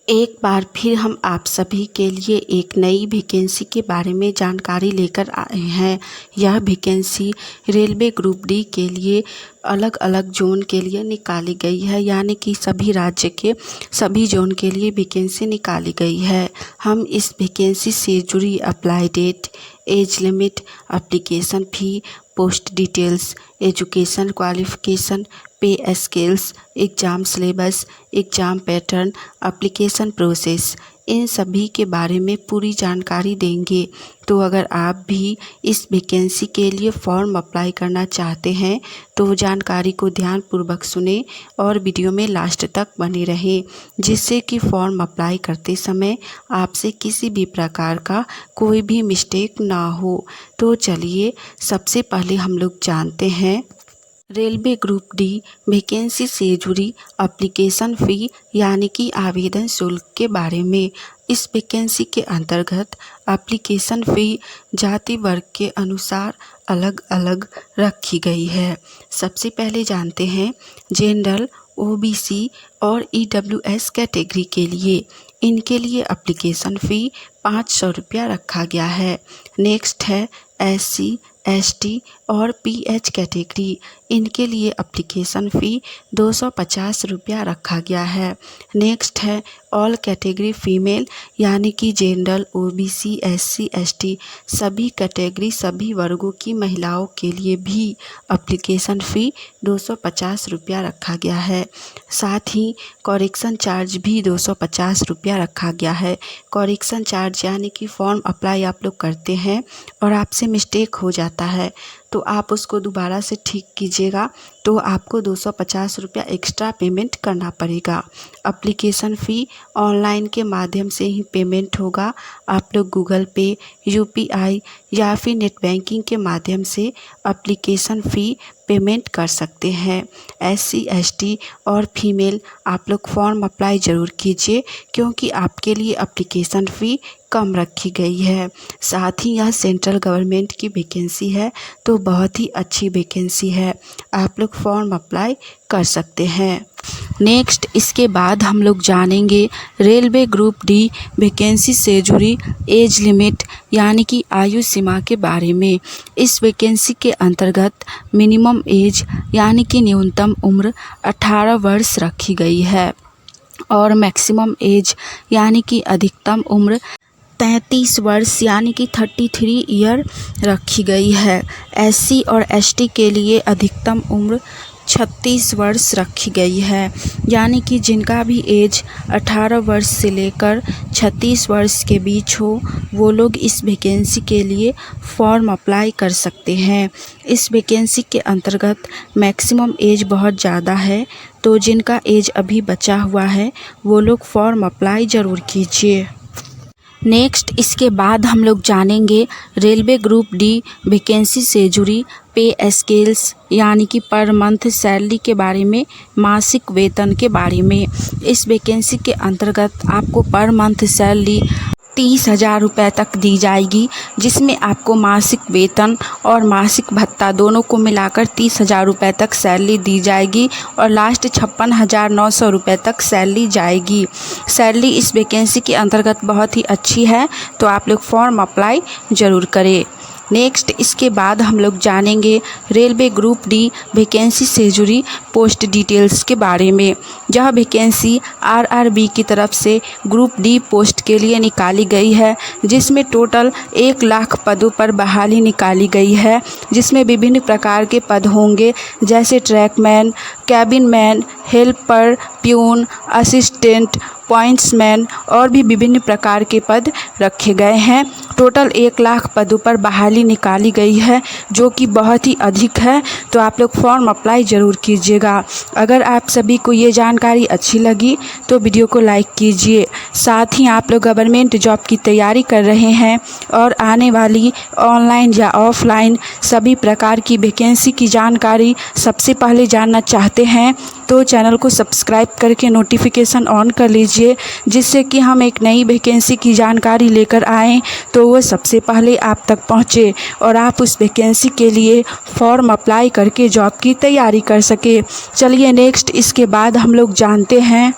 एक बार फिर हम आप सभी के लिए एक नई वैकेंसी के बारे में जानकारी लेकर आए हैं। यह वैकेंसी रेलवे ग्रुप डी के लिए अलग अलग जोन के लिए निकाली गई है, यानी कि सभी राज्य के सभी जोन के लिए वैकेंसी निकाली गई है। हम इस वैकेंसी से जुड़ी apply date, age limit, application fee, post details, education qualification, pay scales, exam syllabus, exam pattern, application process, इन सभी के बारे में पूरी जानकारी देंगे। तो अगर आप भी इस वैकेंसी के लिए फॉर्म अप्लाई करना चाहते हैं तो जानकारी को ध्यानपूर्वक सुनें और वीडियो में लास्ट तक बने रहें, जिससे कि फॉर्म अप्लाई करते समय आपसे किसी भी प्रकार का कोई भी मिस्टेक ना हो। तो चलिए सबसे पहले हम लोग जानते हैं रेलवे ग्रुप डी वैकेंसी से जुड़ी एप्लीकेशन फ़ी यानी कि आवेदन शुल्क के बारे में। इस वैकेंसी के अंतर्गत एप्लीकेशन फ़ी जाति वर्ग के अनुसार अलग अलग रखी गई है। सबसे पहले जानते हैं जनरल, ओबीसी और ईडब्ल्यूएस कैटेगरी के लिए। इनके लिए एप्लीकेशन फ़ी 500 रुपया रखा गया है। नेक्स्ट है एससी, एसटी और पीएच कैटेगरी। इनके लिए एप्लीकेशन फ़ी 250 रुपया रखा गया है। नेक्स्ट है ऑल कैटेगरी फीमेल यानी कि जनरल, ओबीसी, एससी, एसटी सभी कैटेगरी सभी वर्गों की महिलाओं के लिए भी एप्लीकेशन फ़ी 250 रुपया रखा गया है। साथ ही करेक्शन चार्ज भी 250 रुपया रखा गया है। करेक्शन चार्ज यानी कि फॉर्म अप्लाई आप लोग करते हैं और आपसे मिस्टेक हो जाता है तो आप उसको दोबारा से ठीक कीजिएगा तो आपको 250 रुपया एक्स्ट्रा पेमेंट करना पड़ेगा। एप्लीकेशन फ़ी ऑनलाइन के माध्यम से ही पेमेंट होगा। आप लोग गूगल पे, यूपीआई या फिर नेट बैंकिंग के माध्यम से एप्लीकेशन फ़ी पेमेंट कर सकते हैं। एससी, एसटी और फीमेल आप लोग फॉर्म अप्लाई ज़रूर कीजिए क्योंकि आपके लिए एप्लीकेशन फ़ी कम रखी गई है। साथ ही यह सेंट्रल गवर्नमेंट की वैकेंसी है तो बहुत ही अच्छी वैकेंसी है, आप लोग फॉर्म अप्लाई कर सकते हैं। नेक्स्ट इसके बाद हम लोग जानेंगे रेलवे ग्रुप डी वैकेंसी से जुड़ी एज लिमिट यानी कि आयु सीमा के बारे में। इस वैकेंसी के अंतर्गत मिनिमम एज यानी कि न्यूनतम उम्र 18 वर्ष रखी गई है और मैक्सिमम एज यानी कि अधिकतम उम्र 33 वर्ष यानी कि 33 ईयर रखी गई है। एससी और एसटी के लिए अधिकतम उम्र 36 वर्ष रखी गई है, यानी कि जिनका भी एज 18 वर्ष से लेकर 36 वर्ष के बीच हो वो लोग इस वैकेंसी के लिए फॉर्म अप्लाई कर सकते हैं। इस वैकेंसी के अंतर्गत मैक्सिमम एज बहुत ज़्यादा है तो जिनका एज अभी बचा हुआ है वो लोग फॉर्म अप्लाई ज़रूर कीजिए। नेक्स्ट इसके बाद हम लोग जानेंगे रेलवे ग्रुप डी वैकेंसी से जुड़ी पे स्केल्स यानी कि पर मंथ सैलरी के बारे में, मासिक वेतन के बारे में। इस वैकेंसी के अंतर्गत आपको पर मंथ सैलरी 30,000 रुपये तक दी जाएगी, जिसमें आपको मासिक वेतन और मासिक भत्ता दोनों को मिलाकर 30,000 रुपये तक सैलरी दी जाएगी और लास्ट 56,900 रुपये तक सैलरी जाएगी। सैलरी इस वैकेंसी के अंतर्गत बहुत ही अच्छी है तो आप लोग फॉर्म अप्लाई ज़रूर करें। नेक्स्ट इसके बाद हम लोग जानेंगे रेलवे ग्रुप डी वैकेंसी से जुड़ी पोस्ट डिटेल्स के बारे में। यह वैकेंसी आरआरबी की तरफ से ग्रुप डी पोस्ट के लिए निकाली गई है, जिसमें टोटल 1 लाख पदों पर बहाली निकाली गई है, जिसमें विभिन्न प्रकार के पद होंगे जैसे trackman, cabin man, helper, peon, assistant, pointsman और भी विभिन्न प्रकार के पद रखे गए हैं। टोटल 1 लाख पदों पर बहाली निकाली गई है जो कि बहुत ही अधिक है तो आप लोग फॉर्म अप्लाई ज़रूर कीजिएगा। अगर आप सभी को ये जानकारी अच्छी लगी तो वीडियो को लाइक कीजिए। साथ ही आप लोग गवर्नमेंट जॉब की तैयारी कर रहे हैं और आने वाली ऑनलाइन या ऑफलाइन सभी प्रकार की वैकेंसी की जानकारी सबसे पहले जानना चाहते करते हैं तो चैनल को सब्सक्राइब करके नोटिफिकेशन ऑन कर लीजिए, जिससे कि हम एक नई वैकेंसी की जानकारी लेकर आएँ तो वो सबसे पहले आप तक पहुँचे और आप उस वैकेंसी के लिए फॉर्म अप्लाई करके जॉब की तैयारी कर सके। चलिए नेक्स्ट इसके बाद हम लोग जानते हैं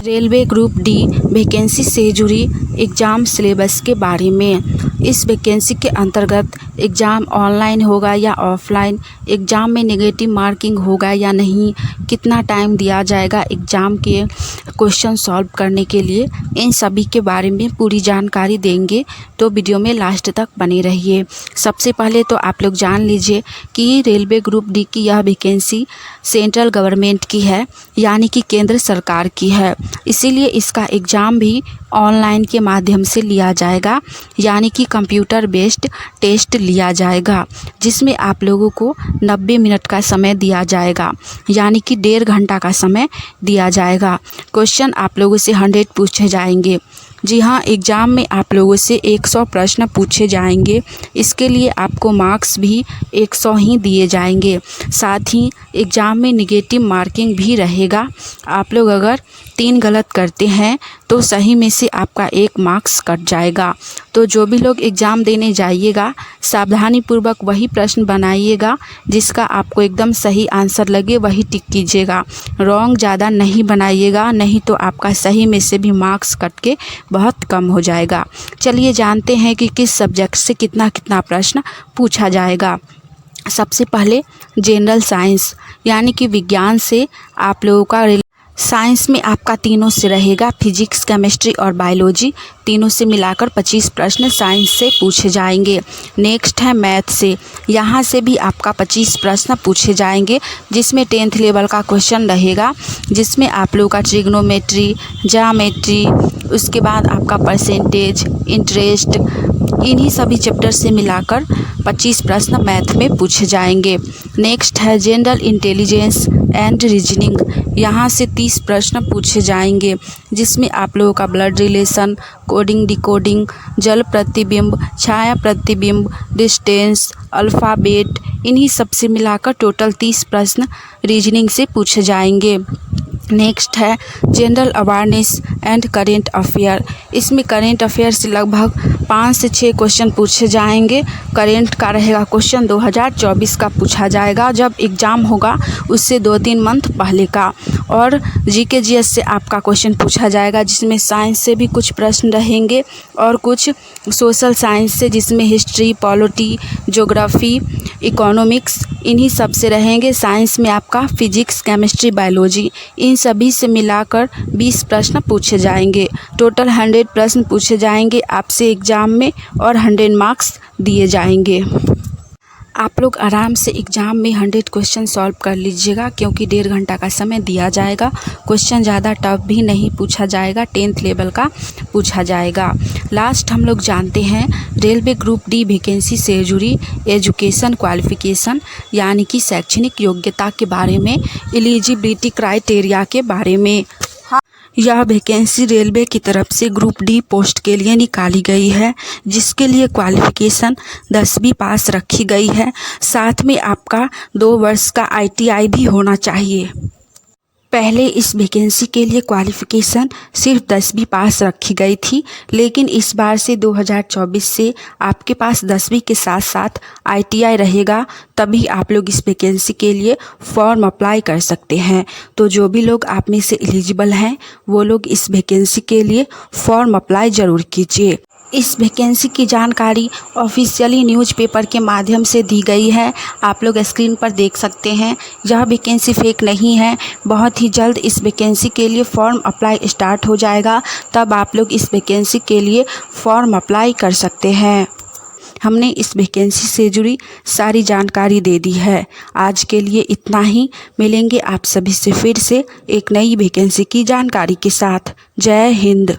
रेलवे ग्रुप डी वैकेंसी से जुड़ी एग्ज़ाम सिलेबस के बारे में। इस वैकेंसी के अंतर्गत एग्ज़ाम ऑनलाइन होगा या ऑफलाइन, एग्ज़ाम में नेगेटिव मार्किंग होगा या नहीं, कितना टाइम दिया जाएगा एग्ज़ाम के क्वेश्चन सॉल्व करने के लिए, इन सभी के बारे में पूरी जानकारी देंगे, तो वीडियो में लास्ट तक बने रहिए। सबसे पहले तो आप लोग जान लीजिए कि रेलवे ग्रुप डी की यह वैकेंसी सेंट्रल गवर्नमेंट की है, यानी कि केंद्र सरकार की है, इसीलिए इसका एग्ज़ाम भी ऑनलाइन के माध्यम से लिया जाएगा, यानी कि कंप्यूटर बेस्ड टेस्ट लिया जाएगा, जिसमें आप लोगों को 90 मिनट का समय दिया जाएगा, यानी कि 1.5 घंटा का समय दिया जाएगा। क्वेश्चन आप लोगों से 100 पूछे जाएंगे। जी हाँ, एग्ज़ाम में आप लोगों से 100 प्रश्न पूछे जाएंगे। इसके लिए आपको मार्क्स भी 100 ही दिए जाएंगे। साथ ही एग्ज़ाम में नेगेटिव मार्किंग भी रहेगा। आप लोग अगर 3 गलत करते हैं तो सही में से आपका 1 मार्क्स कट जाएगा। तो जो भी लोग एग्ज़ाम देने जाइएगा, सावधानीपूर्वक वही प्रश्न बनाइएगा जिसका आपको एकदम सही आंसर लगे, वही टिक कीजिएगा। रॉन्ग ज़्यादा नहीं बनाइएगा, नहीं तो आपका सही में से भी मार्क्स कट के बहुत कम हो जाएगा। चलिए जानते हैं कि किस सब्जेक्ट से कितना कितना प्रश्न पूछा जाएगा। सबसे पहले जनरल साइंस यानी कि विज्ञान से आप लोगों का साइंस में आपका तीनों से रहेगा, फिजिक्स, केमिस्ट्री और बायोलॉजी, तीनों से मिलाकर 25 प्रश्न साइंस से पूछे जाएंगे। नेक्स्ट है मैथ से, यहाँ से भी आपका 25 प्रश्न पूछे जाएंगे, जिसमें 10th लेवल का क्वेश्चन रहेगा, जिसमें आप लोगों का ट्रिग्नोमेट्री, ज्योमेट्री, उसके बाद आपका परसेंटेज, इंटरेस्ट, इन्हीं सभी चैप्टर से मिलाकर 25 प्रश्न मैथ में पूछे जाएंगे। नेक्स्ट है जनरल इंटेलिजेंस एंड रीजनिंग, यहाँ से 30 प्रश्न पूछे जाएंगे, जिसमें आप लोगों का ब्लड रिलेशन, कोडिंग, डिकोडिंग, जल प्रतिबिंब, छाया प्रतिबिंब, डिस्टेंस, अल्फ़ाबेट, इन्हीं सब से मिलाकर टोटल 30 प्रश्न रीजनिंग से पूछे जाएंगे। नेक्स्ट है general awareness and current affair, इसमें करेंट अफेयर से लगभग 5 से 6 क्वेश्चन पूछे जाएंगे। करेंट का रहेगा क्वेश्चन 2024 का पूछा जाएगा, जब एग्ज़ाम होगा उससे 2-3 मंथ पहले का। और जीके जीएस से आपका क्वेश्चन पूछा जाएगा, जिसमें साइंस से भी कुछ प्रश्न रहेंगे और कुछ सोशल साइंस से, जिसमें हिस्ट्री, पॉलिटी, ज्योग्राफी, इकोनॉमिक्स, इन्हीं सब से रहेंगे। साइंस में आपका फिजिक्स, केमिस्ट्री, बायोलॉजी, इन सभी से मिलाकर 20 प्रश्न पूछे जाएंगे। टोटल 100 प्रश्न पूछे जाएंगे आपसे एग्ज़ाम में और 100 मार्क्स दिए जाएंगे। आप लोग आराम से एग्ज़ाम में 100 क्वेश्चन सॉल्व कर लीजिएगा, क्योंकि 1.5 घंटा का समय दिया जाएगा। क्वेश्चन ज़्यादा टफ भी नहीं पूछा जाएगा, 10th लेवल का पूछा जाएगा। लास्ट हम लोग जानते हैं रेलवे ग्रुप डी वैकेंसी से जुड़ी एजुकेशन क्वालिफ़िकेशन यानी कि शैक्षणिक योग्यता के बारे में, एलिजिबिलिटी क्राइटेरिया के बारे में। यह वैकेंसी रेलवे की तरफ से ग्रुप डी पोस्ट के लिए निकाली गई है, जिसके लिए क्वालिफ़िकेशन 10वीं पास रखी गई है। साथ में आपका 2 वर्ष का ITI भी होना चाहिए। पहले इस वैकेंसी के लिए क्वालिफ़िकेशन सिर्फ 10वीं पास रखी गई थी, लेकिन इस बार से 2024 से आपके पास 10वीं के साथ साथ ITI रहेगा, तभी आप लोग इस वैकेंसी के लिए फॉर्म अप्लाई कर सकते हैं। तो जो भी लोग आप में से एलिजिबल हैं वो लोग इस वैकेंसी के लिए फॉर्म अप्लाई ज़रूर कीजिए। इस वैकेंसी की जानकारी ऑफिशियली न्यूज़पेपर के माध्यम से दी गई है, आप लोग स्क्रीन पर देख सकते हैं। यह वैकेंसी फेक नहीं है। बहुत ही जल्द इस वैकेंसी के लिए फॉर्म अप्लाई स्टार्ट हो जाएगा, तब आप लोग इस वैकेंसी के लिए फॉर्म अप्लाई कर सकते हैं। हमने इस वैकेंसी से जुड़ी सारी जानकारी दे दी है। आज के लिए इतना ही। मिलेंगे आप सभी से फिर से एक नई वैकेंसी की जानकारी के साथ। जय हिंद।